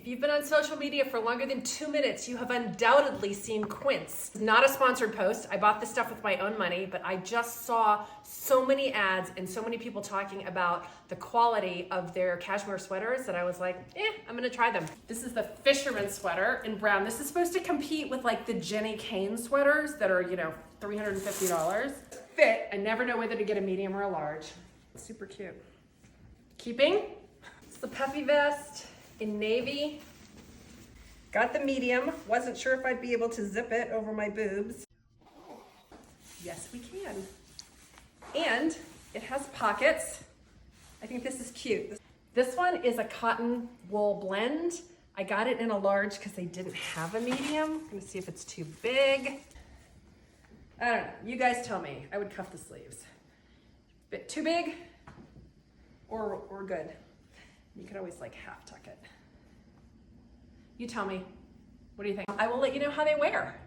you've been on social media for longer than 2 minutes, you have undoubtedly seen Quince. Not a sponsored post. I bought this stuff with my own money, but I just saw so many ads and so many people talking about the quality of their cashmere sweaters that I was like, I'm gonna try them. This is the fisherman sweater in brown. This is supposed to compete with like the Jenny Kane sweaters that are, $350. Fit, I never know whether to get a medium or a large. Super cute. Keeping, it's the puffy vest in navy. Got the medium. Wasn't sure if I'd be able to zip it over my boobs. Yes, we can. And it has pockets. I think this is cute. This one is a cotton wool blend. I got it in a large because they didn't have a medium. I'm gonna see if it's too big. I don't know, you guys tell me. I would cuff the sleeves. Bit too big or good. You could always like half tuck it. You tell me, what do you think? I will let you know how they wear.